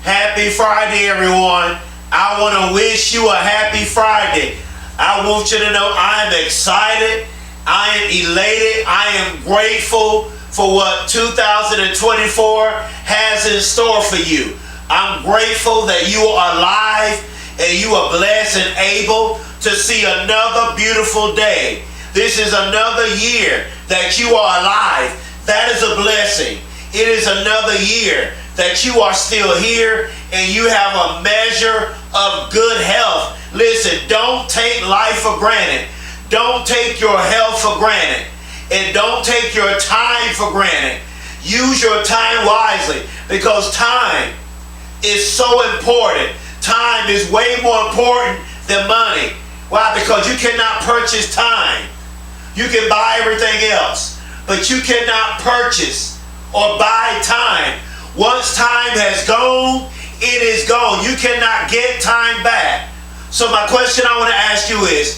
Happy Friday, everyone. I want to wish you a happy Friday. I want you to know I am excited. I am elated. I am grateful for what 2024 has in store for you. I'm grateful that you are alive and you are blessed and able to see another beautiful day. This is another year that you are alive. That is a blessing. It is another year that you are still here and you have a measure of good health. Listen, don't take life for granted. Don't take your health for granted. And don't take your time for granted. Use your time wisely because time is so important. Time is way more important than money. Why? Because you cannot purchase time. You can buy everything else, but you cannot purchase or buy time. Once time has gone, it is gone. You cannot get time back. So my question I want to ask you is,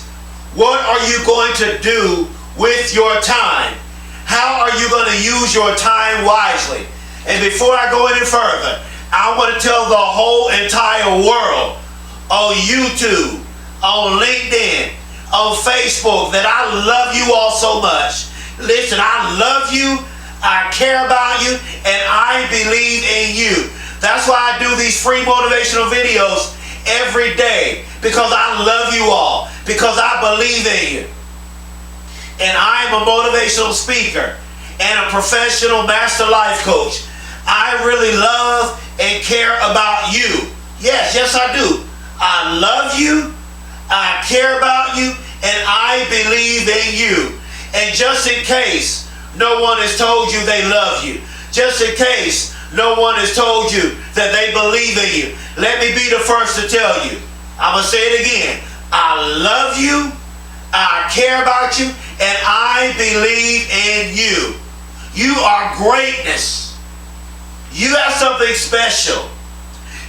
what are you going to do with your time? How are you going to use your time wisely? And before I go any further, I want to tell the whole entire world on YouTube, on LinkedIn, on Facebook that I love you all so much. Listen, I love you. I care about you, and I believe in you. That's why I do these free motivational videos every day, because I love you all, because I believe in you. And I'm a motivational speaker and a professional master life coach. I really love and care about you. Yes, I do. I love you, I care about you, and I believe in you. And just in case no one has told you they love you, just in case no one has told you that they believe in you, let me be the first to tell you. I'm going to say it again. I love you, I care about you, and I believe in you. You are greatness. You have something special.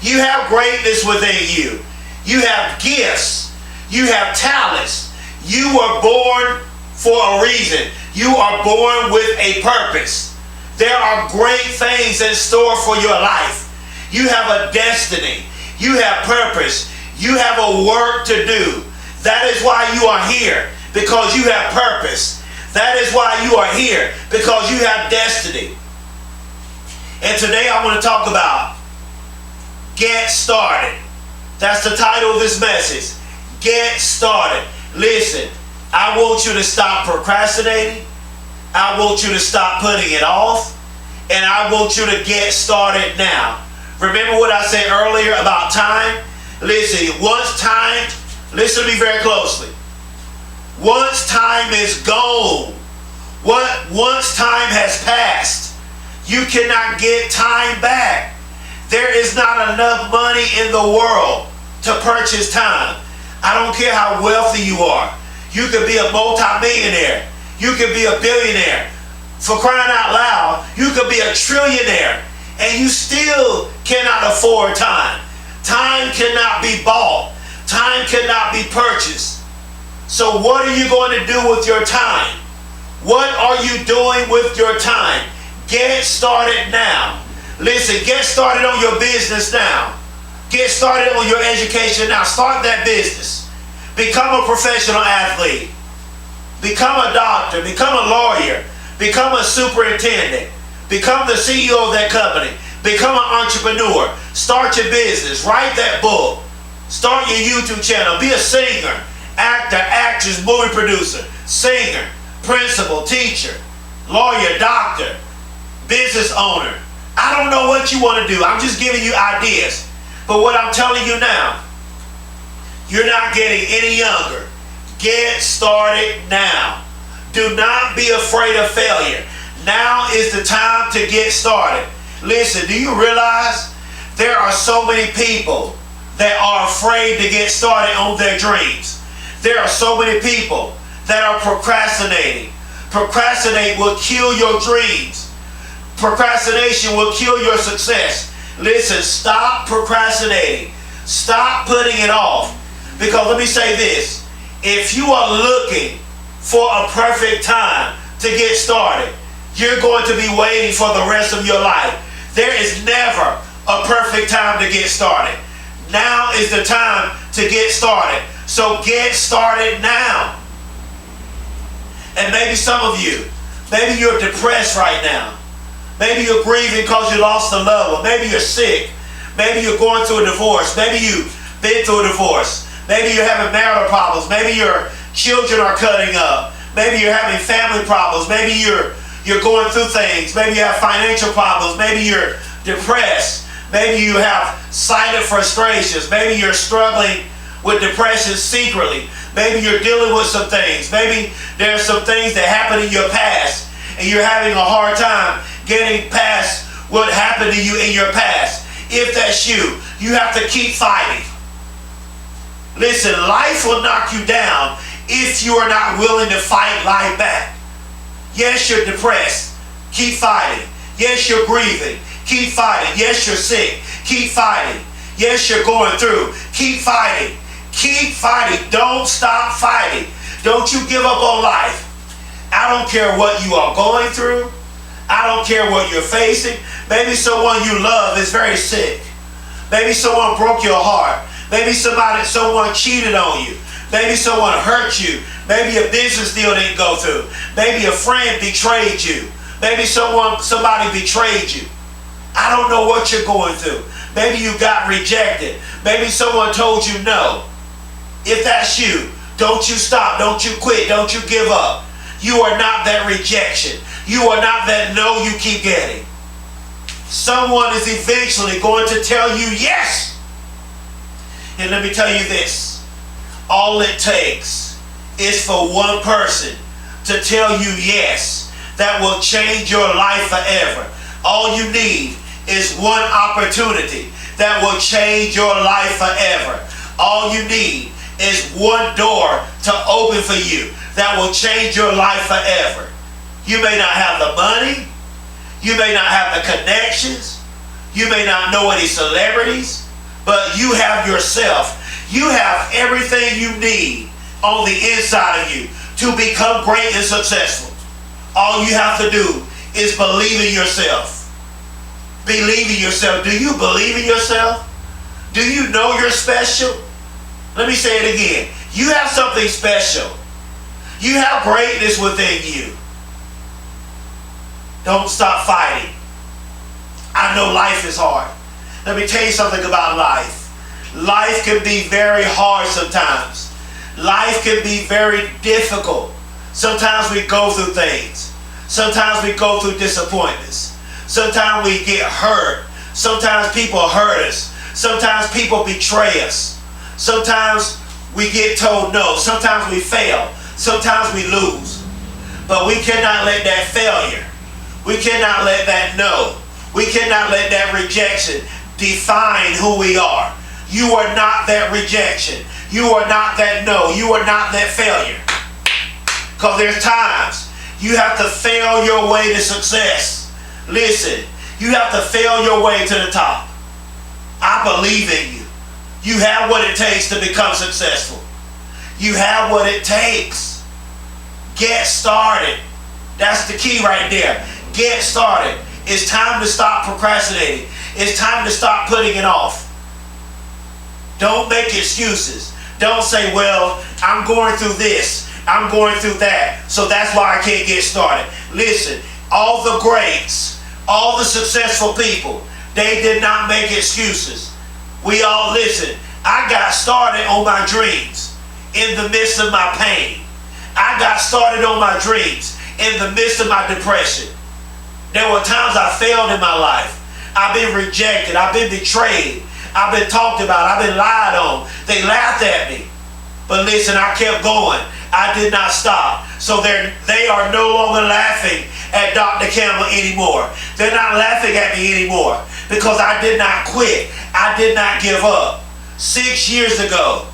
You have greatness within you. You have gifts. You have talents. You were born for a reason. You are born with a purpose. There are great things in store for your life. You have a destiny. You have purpose. You have a work to do. That is why you are here, because you have purpose. That is why you are here, because you have destiny. And today I want to talk about get started. That's the title of this message. Get started. Listen, I want you to stop procrastinating. I want you to stop putting it off. And I want you to get started now. Remember what I said earlier about time? Listen, listen to me very closely. Once time is gone, once time has passed, you cannot get time back. There is not enough money in the world to purchase time. I don't care how wealthy you are. You could be a multi-millionaire. You could be a billionaire. For crying out loud, you could be a trillionaire, and you still cannot afford time. Time cannot be bought. Time cannot be purchased. So what are you going to do with your time? What are you doing with your time? Get started now. Listen, get started on your business now. Get started on your education now. Start that business. Become a professional athlete. Become a doctor. Become a lawyer. Become a superintendent. Become the CEO of that company. Become an entrepreneur. Start your business. Write that book. Start your YouTube channel. Be a singer, actor, actress, movie producer, singer, principal, teacher, lawyer, doctor, business owner. I don't know what you want to do. I'm just giving you ideas. But what I'm telling you now, you're not getting any younger. Get started now. Do not be afraid of failure. Now is the time to get started. Listen, do you realize there are so many people that are afraid to get started on their dreams? There are so many people that are procrastinating. Procrastinate will kill your dreams. Procrastination will kill your success. Listen, stop procrastinating. Stop putting it off. Because let me say this. If you are looking for a perfect time to get started, you're going to be waiting for the rest of your life. There is never a perfect time to get started. Now is the time to get started. So get started now. And maybe some of you, maybe you're depressed right now. Maybe you're grieving because you lost a loved one. Maybe you're sick. Maybe you're going through a divorce. Maybe you've been through a divorce. Maybe you're having marital problems. Maybe your children are cutting up. Maybe you're having family problems. Maybe you're going through things. Maybe you have financial problems. Maybe you're depressed. Maybe you have silent frustrations. Maybe you're struggling with depression secretly. Maybe you're dealing with some things. Maybe there's some things that happened in your past and you're having a hard time getting past what happened to you in your past. If that's you, you have to keep fighting. Listen, life will knock you down if you are not willing to fight life back. Yes, you're depressed. Keep fighting. Yes, you're grieving. Keep fighting. Yes, you're sick. Keep fighting. Yes, you're going through. Keep fighting. Keep fighting. Don't stop fighting. Don't you give up on life. I don't care what you are going through. I don't care what you're facing. Maybe someone you love is very sick. Maybe someone broke your heart. Maybe someone cheated on you. Maybe someone hurt you. Maybe a business deal didn't go through. Maybe a friend betrayed you. Maybe somebody betrayed you. I don't know what you're going through. Maybe you got rejected. Maybe someone told you no. If that's you, don't you stop. Don't you quit. Don't you give up. You are not that rejection. You are not that no you keep getting. Someone is eventually going to tell you yes. And let me tell you this. All it takes is for one person to tell you yes. That will change your life forever. All you need is one opportunity that will change your life forever. All you need is one door to open for you that will change your life forever. You may not have the money. You may not have the connections. You may not know any celebrities. But you have yourself. You have everything you need on the inside of you to become great and successful. All you have to do is believe in yourself. Believe in yourself. Do you believe in yourself? Do you know you're special? Let me say it again. You have something special. You have greatness within you. Don't stop fighting. I know life is hard. Let me tell you something about life. Life can be very hard sometimes. Life can be very difficult. Sometimes we go through things. Sometimes we go through disappointments. Sometimes we get hurt. Sometimes people hurt us. Sometimes people betray us. Sometimes we get told no. Sometimes we fail. Sometimes we lose. But we cannot let that failure, we cannot let that no, we cannot let that rejection define who we are. You are not that rejection. You are not that no. You are not that failure. Because there's times you have to fail your way to success. Listen, you have to fail your way to the top. I believe in you. You have what it takes to become successful. You have what it takes. Get started. That's the key right there. Get started. It's time to stop procrastinating. It's time to stop putting it off. Don't make excuses. Don't say, well, I'm going through this. I'm going through that. So that's why I can't get started. Listen, all the greats, all the successful people, they did not make excuses. We all listen. I got started on my dreams in the midst of my pain. I got started on my dreams in the midst of my depression. There were times I failed in my life. I've been rejected. I've been betrayed. I've been talked about. I've been lied on. They laughed at me. But listen, I kept going. I did not stop. So they are no longer laughing at Dr. Campbell anymore. They're not laughing at me anymore because I did not quit. I did not give up. 6 years ago,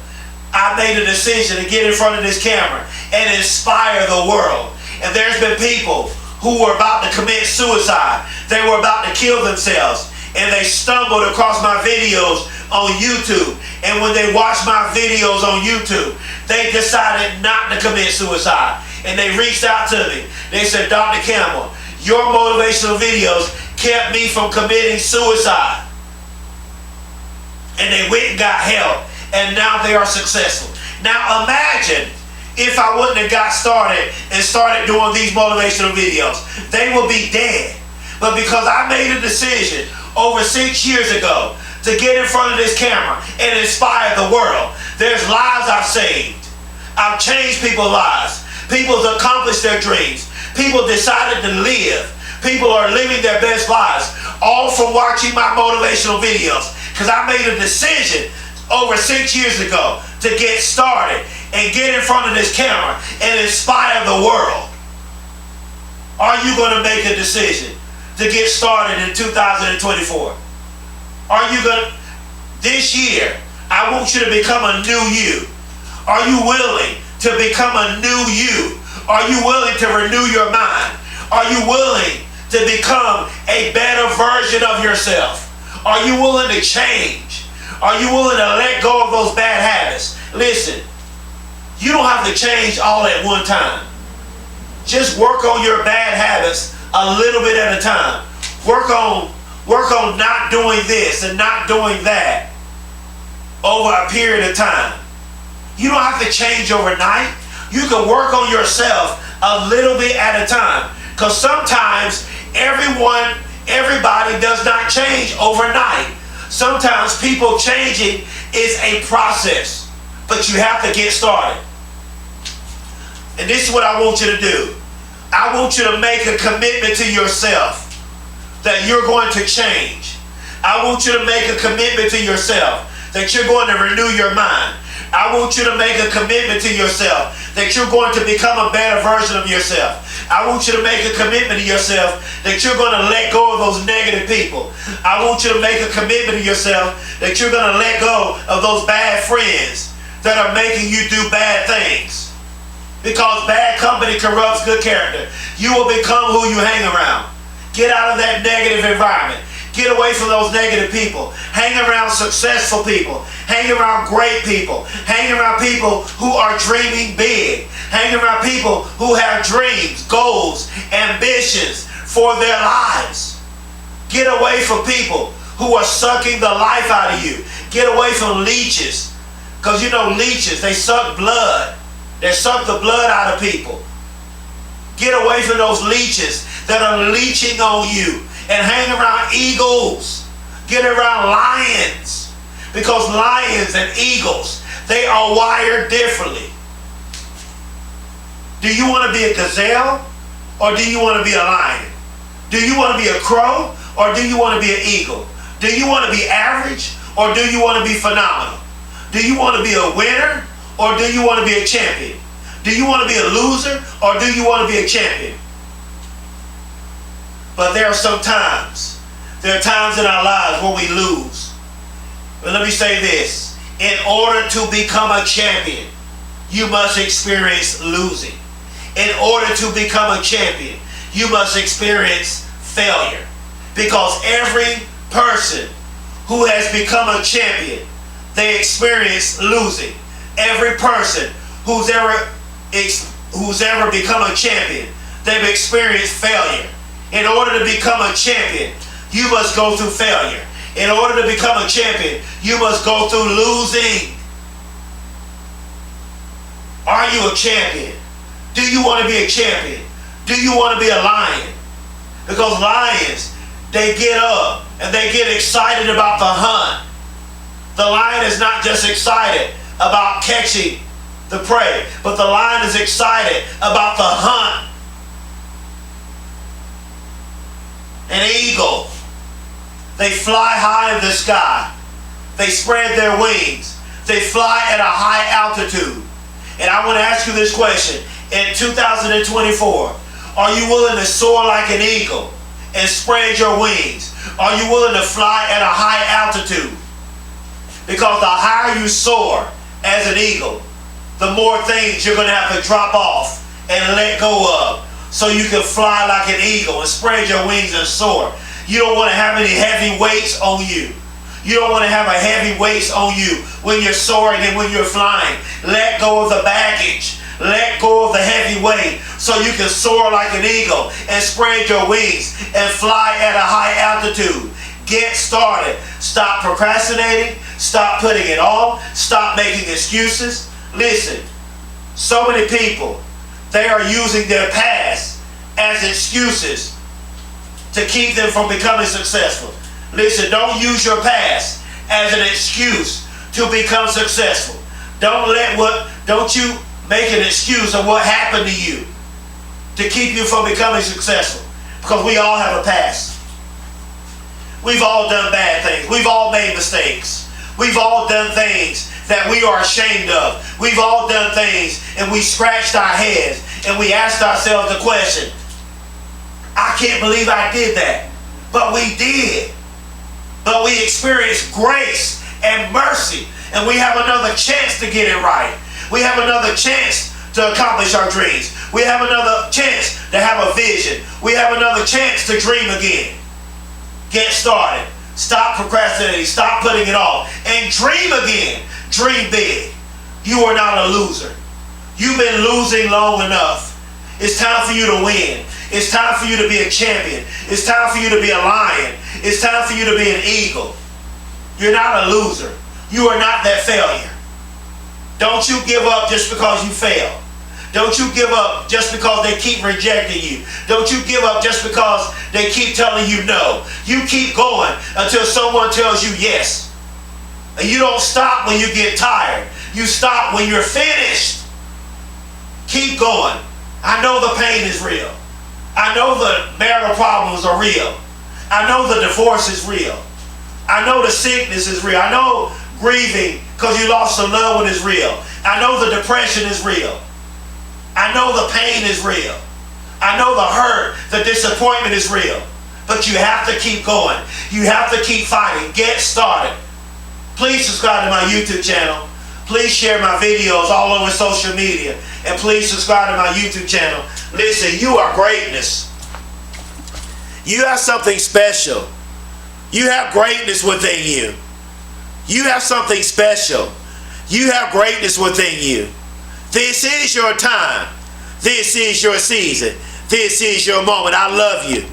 I made a decision to get in front of this camera and inspire the world. And there's been people who were about to commit suicide. They were about to kill themselves. And they stumbled across my videos on YouTube. And when they watched my videos on YouTube, they decided not to commit suicide. And they reached out to me. They said, Dr. Campbell, your motivational videos kept me from committing suicide. and they went and got help, and now they are successful. Now imagine if I wouldn't have got started and started doing these motivational videos. They will be dead. But because I made a decision over 6 years ago to get in front of this camera and inspire the world, there's lives I've saved. I've changed people's lives. People have accomplished their dreams. People decided to live. People are living their best lives, all from watching my motivational videos. Because I made a decision over 6 years ago to get started and get in front of this camera and inspire the world. Are you going to make a decision to get started in 2024? Are you going to, this year, I want you to become a new you. Are you willing to become a new you? Are you willing to renew your mind? Are you willing to become a better version of yourself? Are you willing to change? Are you willing to let go of those bad habits? Listen, you don't have to change all at one time. Just work on your bad habits a little bit at a time. Work on not doing this and not doing that over a period of time. You don't have to change overnight. You can work on yourself a little bit at a time. Because sometimes everybody does not change overnight. Sometimes people changing is a process. But you have to get started. And this is what I want you to do. I want you to make a commitment to yourself that you're going to change. I want you to make a commitment to yourself that you're going to renew your mind. I want you to make a commitment to yourself that you're going to become a better version of yourself. I want you to make a commitment to yourself that you're going to let go of those negative people. I want you to make a commitment to yourself that you're going to let go of those bad friends that are making you do bad things. Because bad company corrupts good character. You will become who you hang around. Get out of that negative environment. Get away from those negative people. Hang around successful people. Hang around great people. Hang around people who are dreaming big. Hang around people who have dreams, goals, ambitions for their lives. Get away from people who are sucking the life out of you. Get away from leeches. Because you know leeches, they suck blood. They suck the blood out of people. Get away from those leeches that are leeching on you. And hang around eagles. Get around lions. Because lions and eagles, they are wired differently. Do you want to be a gazelle? Or do you want to be a lion? Do you want to be a crow? Or do you want to be an eagle? Do you want to be average? Or do you want to be phenomenal? Do you want to be a winner? Or do you want to be a champion? Do you want to be a loser? Or do you want to be a champion? But there are times in our lives when we lose. But let me say this. In order to become a champion, you must experience losing. In order to become a champion, you must experience failure. Because every person who has become a champion, they experience losing. Every person who's ever become a champion, they've experienced failure. In order to become a champion, you must go through failure. In order to become a champion, you must go through losing. Are you a champion? Do you want to be a champion? Do you want to be a lion? Because lions, they get up and they get excited about the hunt. The lion is not just excited about catching the prey, but the lion is excited about the hunt. An eagle, they fly high in the sky. They spread their wings. They fly at a high altitude. And I want to ask you this question. In 2024, are you willing to soar like an eagle and spread your wings? Are you willing to fly at a high altitude? Because the higher you soar as an eagle, the more things you're going to have to drop off and let go of, so you can fly like an eagle and spread your wings and soar. You don't want to have any heavy weights on you. You don't want to have a heavy weights on you when you're soaring and when you're flying. Let go of the baggage. Let go of the heavy weight so you can soar like an eagle and spread your wings and fly at a high altitude. Get started. Stop procrastinating. Stop putting it off. Stop making excuses. Listen, so many people, they are using their past as excuses to keep them from becoming successful. Listen, don't use your past as an excuse to become successful. Don't you make an excuse of what happened to you to keep you from becoming successful. Because we all have a past. We've all done bad things. We've all made mistakes. We've all done things that we are ashamed of. We've all done things and we scratched our heads and we asked ourselves the question, I can't believe I did that. But we did. But we experienced grace and mercy, and we have another chance to get it right. We have another chance to accomplish our dreams. We have another chance to have a vision. We have another chance to dream again. Get started. Stop procrastinating. Stop putting it off. And dream again. Dream big. You are not a loser. You've been losing long enough. It's time for you to win. It's time for you to be a champion. It's time for you to be a lion. It's time for you to be an eagle. You're not a loser. You are not that failure. Don't you give up just because you fail. Don't you give up just because they keep rejecting you. Don't you give up just because they keep telling you no. You keep going until someone tells you yes. And you don't stop when you get tired. You stop when you're finished. Keep going. I know the pain is real. I know the marital problems are real. I know the divorce is real. I know the sickness is real. I know grieving because you lost a loved one is real. I know the depression is real. I know the pain is real. I know the hurt, the disappointment is real. But you have to keep going. You have to keep fighting. Get started. Please subscribe to my YouTube channel. Please share my videos all over social media. And please subscribe to my YouTube channel. Listen, you are greatness. You have something special. You have greatness within you. You have something special. You have greatness within you. This is your time. This is your season. This is your moment. I love you.